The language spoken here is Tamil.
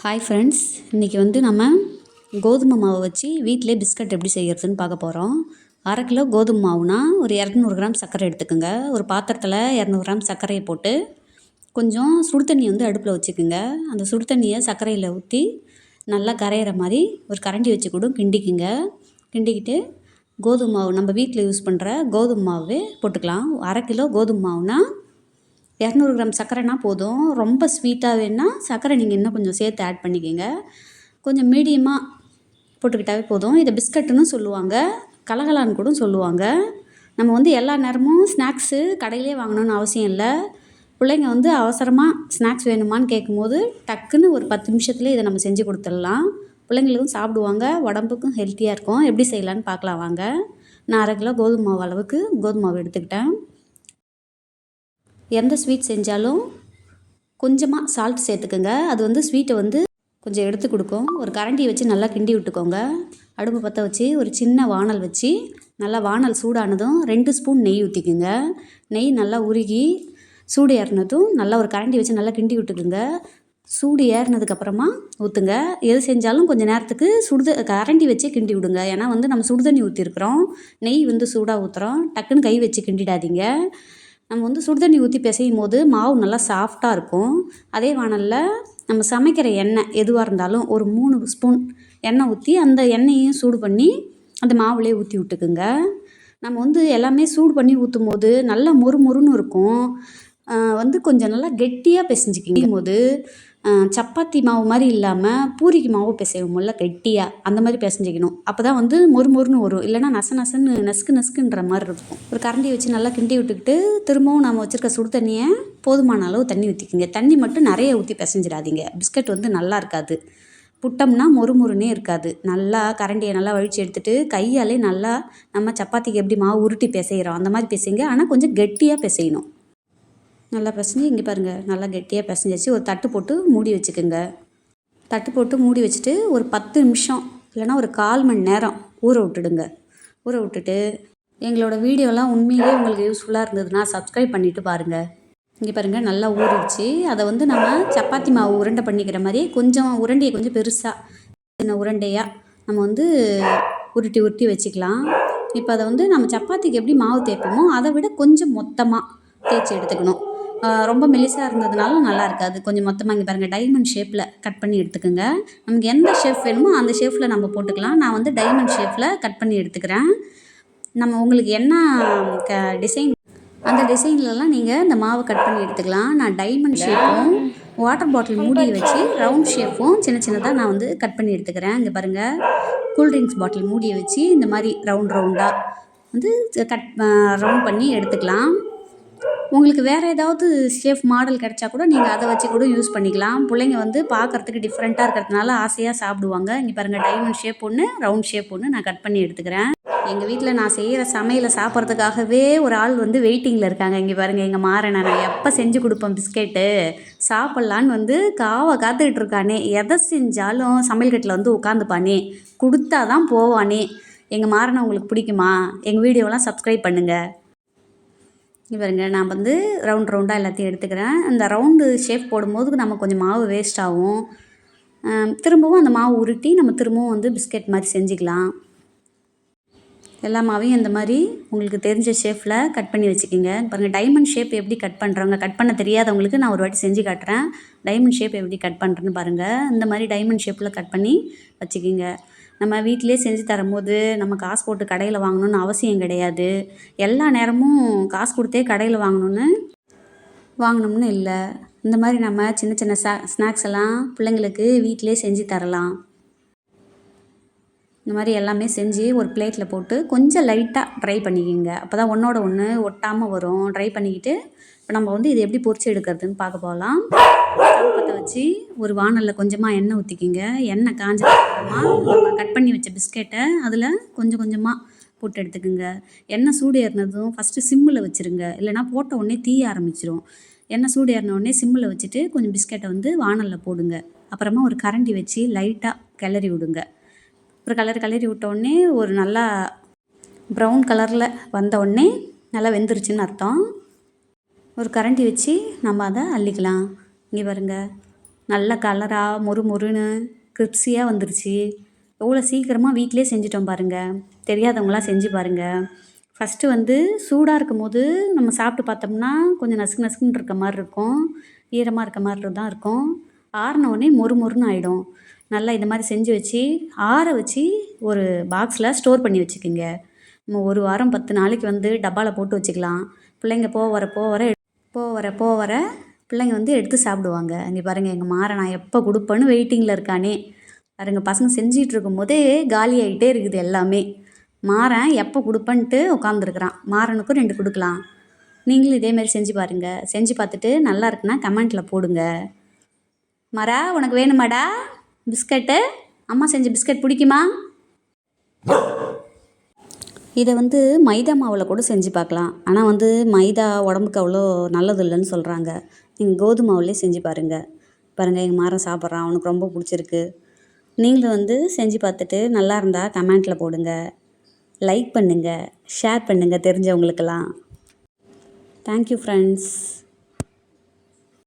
ஹாய் ஃப்ரெண்ட்ஸ், இன்றைக்கி வந்து நம்ம கோதுமை மாவை வச்சு வீட்டிலே பிஸ்கட் எப்படி செய்கிறதுன்னு பார்க்க போகிறோம். 1/2 கிலோ கோதுமை மாவுனா ஒரு 200 கிராம் சர்க்கரை எடுத்துக்கோங்க. ஒரு பாத்திரத்தில் 200 கிராம் சர்க்கரையை போட்டு கொஞ்சம் சுடு தண்ணி வந்து அடுப்பில் வச்சுக்கோங்க. அந்த சுடு தண்ணியை சர்க்கரையில் ஊற்றி நல்லா கரையிற மாதிரி ஒரு கரண்டி வச்சு கூட கிண்டிக்குங்க. கிண்டிக்கிட்டு கோதுமை மாவு நம்ம வீட்டில் யூஸ் பண்ணுற கோதுமை மாவு போட்டுக்கலாம். 1/2 கிலோ கோதுமை மாவுனா 200 கிராம் சர்க்கரைனா போதும். ரொம்ப ஸ்வீட்டாக வேணுன்னா சர்க்கரை நீங்கள் இன்னும் கொஞ்சம் சேர்த்து ஆட் பண்ணிக்கோங்க. கொஞ்சம் மீடியமாக போட்டுக்கிட்டாவே போதும். இதை பிஸ்கட்டுன்னு சொல்லுவாங்க, கலகலான்னு கூட சொல்லுவாங்க. நம்ம வந்து எல்லா நேரமும் ஸ்நாக்ஸு கடையிலே வாங்கணுன்னு அவசியம் இல்லை. பிள்ளைங்க வந்து அவசரமாக ஸ்நாக்ஸ் வேணுமான்னு கேட்கும்போது டக்குன்னு ஒரு 10 நிமிஷத்துலேயே இதை நம்ம செஞ்சு கொடுத்துடலாம். பிள்ளைங்களுக்கும் சாப்பிடுவாங்க, உடம்புக்கும் ஹெல்த்தியாக இருக்கும். எப்படி செய்யலான்னு பார்க்கலாம் வாங்க. நான் 1/2 கிலோ கோதுமை மாவு அளவுக்கு கோதுமை மாவு எடுத்துக்கிட்டேன். எந்த ஸ்வீட் செஞ்சாலும் கொஞ்சமாக சால்ட் சேர்த்துக்கோங்க. அது வந்து ஸ்வீட்டை வந்து கொஞ்சம் எடுத்து கொடுக்கும். ஒரு கரண்டியை வச்சு நல்லா கிண்டி விட்டுக்கோங்க. அடுப்பு பற்ற வச்சு ஒரு சின்ன வானல் வச்சு நல்லா வானல் சூடானதும் 2 ஸ்பூன் நெய் ஊற்றிக்குங்க. நெய் நல்லா உருகி சூடு ஏறினதும் நல்லா ஒரு கரண்டி வச்சு நல்லா கிண்டி விட்டுக்குங்க. சூடு ஏறினதுக்கப்புறமா ஊற்றுங்க. எது செஞ்சாலும் கொஞ்சம் நேரத்துக்கு கரண்டி வச்சே கிண்டி விடுங்க. ஏன்னா வந்து நம்ம சுடுதண்ணி ஊற்றிருக்கிறோம், நெய் வந்து சூடாக ஊற்றுறோம். டக்குன்னு கை வச்சு கிண்டிடாதீங்க. நம்ம வந்து சுடுதண்ணி ஊற்றி பிசையும் போது மாவு நல்லா சாஃப்டாக இருக்கும். அதே வானலில் நம்ம சமைக்கிற எண்ணெய் எதுவாக இருந்தாலும் ஒரு 3 ஸ்பூன் எண்ணெய் ஊற்றி அந்த எண்ணெயையும் சூடு பண்ணி அந்த மாவுலேயே ஊற்றி விட்டுக்குங்க. நம்ம வந்து எல்லாமே சூடு பண்ணி ஊற்றும் போது நல்லா மொறுமொறுன்னு இருக்கும். வந்து கொஞ்சம் நல்லா கெட்டியாக பிசைஞ்சிக்கிங்கும் போது சப்பாத்தி மாவு மாதிரி இல்லாமல் பூரிக்கு மாவு பிசைவோம்ல கெட்டியாக, அந்த மாதிரி பிசைஞ்சிக்கணும். அப்போ தான் வந்து மொறுமொறுன்னு வரும். இல்லைனா நசன்னு நசுக்குன்ற மாதிரி இருக்கும். ஒரு கரண்டியை வச்சு நல்லா கிண்டி விட்டுக்கிட்டு திரும்பவும் நம்ம வச்சுருக்க சுடு தண்ணியை போதுமான அளவு தண்ணி ஊற்றிக்கிங்க. தண்ணி மட்டும் நிறைய ஊற்றி பிசைஞ்சிடாதீங்க. பிஸ்கட் வந்து நல்லா இருக்காது. புட்டம்னா மொறுமொறுன்னே இருக்காது. நல்லா கரண்டியை நல்லா வழித்து எடுத்துகிட்டு கையாலே நல்லா நம்ம சப்பாத்திக்கு எப்படி மாவு உருட்டி பிசைகிறோம் அந்த மாதிரி பிசைங்க. ஆனால் கொஞ்சம் கெட்டியாக பிசையணும். நல்லா பிசைஞ்சு இங்கே பாருங்கள், நல்லா கெட்டியாக பிசைஞ்சிச்சு. ஒரு தட்டு போட்டு மூடி வச்சுக்கோங்க. தட்டு போட்டு மூடி வச்சுட்டு ஒரு 10 நிமிஷம் இல்லைனா ஒரு 1/4 மணி நேரம் ஊற விட்டுடுங்க. ஊற விட்டுட்டு எங்களோட வீடியோலாம் உண்மையிலே உங்களுக்கு யூஸ்ஃபுல்லாக இருந்ததுன்னா சப்ஸ்கிரைப் பண்ணிவிட்டு பாருங்கள். இங்கே பாருங்கள், நல்லா ஊறிடுச்சு. அதை வந்து நம்ம சப்பாத்தி மாவு உருண்டை பண்ணிக்கிற மாதிரி கொஞ்சம் உருண்டையை கொஞ்சம் பெருசாக சின்ன உருண்டையாக நம்ம வந்து உருட்டி வச்சுக்கலாம். இப்போ அதை வந்து நம்ம சப்பாத்திக்கு எப்படி மாவு தேய்ப்போமோ அதை விட கொஞ்சம் மொத்தமாக தேய்ச்சி எடுத்துக்கணும். ரொம்ப மெலிசாக இருந்ததுனால நல்லா இருக்காது. கொஞ்சம் மொத்தமாக இங்கே பாருங்கள், டைமண்ட் ஷேப்பில் கட் பண்ணி எடுத்துக்கோங்க. நமக்கு எந்த ஷேப் வேணுமோ அந்த ஷேப்பில் நம்ம போட்டுக்கலாம். நான் வந்து டைமண்ட் ஷேப்பில் கட் பண்ணி எடுத்துக்கிறேன். நம்ம உங்களுக்கு என்ன டிசைன் அந்த டிசைன்லலாம் நீங்கள் இந்த மாவை கட் பண்ணி எடுத்துக்கலாம். நான் டைமண்ட் ஷேப்பும் வாட்டர் பாட்டில் மூடியை வச்சு ரவுண்ட் ஷேப்பும் சின்னதாக நான் வந்து கட் பண்ணி எடுத்துக்கிறேன். இங்கே பாருங்கள், கூல்ட்ரிங்க்ஸ் பாட்டில் மூடியை வச்சு இந்த மாதிரி ரவுண்டாக வந்து ரவுண்ட் பண்ணி எடுத்துக்கலாம். உங்களுக்கு வேறு ஏதாவது ஷேப் மாடல் கிடச்சா கூட நீங்கள் அதை வச்சு கூட யூஸ் பண்ணிக்கலாம். பிள்ளைங்க வந்து பார்க்குறதுக்கு டிஃப்ரெண்ட்டாக இருக்கிறதுனால ஆசையாக சாப்பிடுவாங்க. இங்கே பாருங்கள், டைமண்ட் ஷேப் ஒன்று, ரவுண்ட் ஷேப் ஒன்று நான் கட் பண்ணி எடுத்துக்கிறேன். எங்கள் வீட்டில் நான் செய்கிற சமையலை சாப்பிட்றதுக்காகவே ஒரு ஆள் வந்து வெயிட்டிங்கில் இருக்காங்க. இங்கே பாருங்கள், எங்கள் மாறனை நான் எப்போ செஞ்சு கொடுப்பேன் பிஸ்கெட்டு சாப்பிட்லான்னு வந்து காத்துக்கிட்டு இருக்கானே. எதை செஞ்சாலும் சமையல் கட்டில் வந்து உட்காந்துப்பானே, கொடுத்தா தான் போவானே. எங்கள் மாறனை உங்களுக்கு பிடிக்குமா? எங்கள் வீடியோலாம் சப்ஸ்கிரைப் பண்ணுங்கள். இங்கே பாருங்க, நான் வந்து ரவுண்டாக எல்லாத்தையும் எடுத்துக்கிறேன். இந்த ரவுண்டு ஷேப் போடும்போது நம்ம கொஞ்சம் மாவு வேஸ்ட் ஆகும். திரும்பவும் அந்த மாவு உருட்டி நம்ம திரும்பவும் வந்து பிஸ்கெட் மாதிரி செஞ்சுக்கலாம். எல்லா மாவையும் இந்த மாதிரி உங்களுக்கு தெரிஞ்ச ஷேப்பில் கட் பண்ணி வச்சுக்கிங்க. பாருங்கள், டைமண்ட் ஷேப் எப்படி கட் பண்ணுறவங்க, கட் பண்ண தெரியாதவங்களுக்கு நான் ஒரு வாட்டி செஞ்சு காட்டுறேன். டைமண்ட் ஷேப் எப்படி கட் பண்ணுறேன்னு பாருங்கள். இந்த மாதிரி டைமண்ட் ஷேப்பில் கட் பண்ணி வச்சுக்கிங்க. நம்ம வீட்டிலே செஞ்சு தரும்போது நம்ம காசு போட்டு கடையில் வாங்கணுன்னு அவசியம் கிடையாது. எல்லா நேரமும் காசு கொடுத்தே கடையில் வாங்கணும்னு இல்லை. இந்த மாதிரி நம்ம சின்ன ஸ்நாக்ஸ் எல்லாம் பிள்ளைங்களுக்கு வீட்டிலே செஞ்சு தரலாம். இந்த மாதிரி எல்லாமே செஞ்சு ஒரு பிளேட்டில் போட்டு கொஞ்சம் லைட்டாக ட்ரை பண்ணிக்கிங்க. அப்போ தான் ஒன்றோட ஒன்று ஒட்டாமல் வரும். ட்ரை பண்ணிக்கிட்டு இப்போ நம்ம வந்து இது எப்படி பொரிச்சு எடுக்கிறதுன்னு பார்க்க போகலாம். பற்ற வச்சு ஒரு வானலில் கொஞ்சமாக எண்ணெய் ஊற்றிக்கிங்க. எண்ணெய் காஞ்சதுக்கப்புறமா நம்ம கட் பண்ணி வச்ச பிஸ்கெட்டை அதில் கொஞ்சமாக போட்டு எடுத்துக்கோங்க. எண்ணெய் சூடு ஏறினதும் ஃபஸ்ட்டு சிம்மில் வச்சுருங்க, இல்லைனா போட்ட உடனே தீய ஆரம்பிச்சிடும். எண்ணெய் சூடு ஏறின உடனே சிம்மில் வச்சுட்டு கொஞ்சம் பிஸ்கெட்டை வந்து வானலில் போடுங்க. அப்புறமா ஒரு கரண்டி வச்சு லைட்டாக கிளறி விடுங்க. ஒரு கிளறி விட்ட உடனே ஒரு நல்லா ப்ரௌன் கலரில் வந்த உடனே நல்லா வெந்துருச்சுன்னு அர்த்தம். ஒரு கரண்டி வச்சு நம்ம அதை அள்ளிக்கலாம். இங்கே பாருங்கள், நல்ல கலராக மொறுன்னு கிரிப்ஸியாக வந்துருச்சு. எவ்வளோ சீக்கிரமாக வீட்டிலே செஞ்சுட்டோம் பாருங்கள். தெரியாதவங்களாம் செஞ்சு பாருங்கள். ஃபஸ்ட்டு வந்து சூடாக இருக்கும்போது நம்ம சாப்பிட்டு பார்த்தோம்னா கொஞ்சம் நசுக்கு நசுக்குன்னு இருக்க மாதிரி இருக்கும், ஈரமாக இருக்க மாதிரி தான் இருக்கும். ஆறினோடனே மொறுன்னு ஆகிடும். நல்லா இந்த மாதிரி செஞ்சு வச்சு ஆற வச்சு ஒரு பாக்ஸில் ஸ்டோர் பண்ணி வச்சுக்கோங்க. நம்ம 1 வாரம் 10 நாளைக்கு வந்து டப்பாவில் போட்டு வச்சுக்கலாம். பிள்ளைங்க போக வர பிள்ளைங்க வந்து எடுத்து சாப்பிடுவாங்க. இங்கே பாருங்கள், எங்கள் மாறன் நான் எப்போ கொடுப்பேன்னு வெயிட்டிங்கில் இருக்கானே. பாருங்கள், பசங்க செஞ்சிகிட்டு இருக்கும்போதே காலி ஆகிட்டே இருக்குது எல்லாமே. மாறன் எப்போ கொடுப்பேன்ட்டு உட்காந்துருக்குறான். மாறனுக்கும் 2 கொடுக்கலாம். நீங்களும் இதேமாரி செஞ்சு பாருங்கள். செஞ்சு பார்த்துட்டு நல்லா இருக்குன்னா கமெண்ட்டில் போடுங்க. மரா, உனக்கு வேணுமாடா பிஸ்கட்டு? அம்மா செஞ்ச பிஸ்கட் பிடிக்குமா? இதை வந்து மைதா மாவில் கூட செஞ்சு பார்க்கலாம். ஆனால் வந்து மைதா உடம்புக்கு அவ்வளோ நல்லது இல்லைன்னு சொல்கிறாங்க. நீங்கள் கோதுமை மாவுலேயே செஞ்சு பாருங்கள். எங்கள் மாறன் சாப்பிட்றான், அவனுக்கு ரொம்ப பிடிச்சிருக்கு. நீங்களும் வந்து செஞ்சு பார்த்துட்டு நல்லா இருந்தால் கமெண்ட்டில் போடுங்க. லைக் பண்ணுங்கள், ஷேர் பண்ணுங்கள் தெரிஞ்சவங்களுக்கெல்லாம். Thank you friends.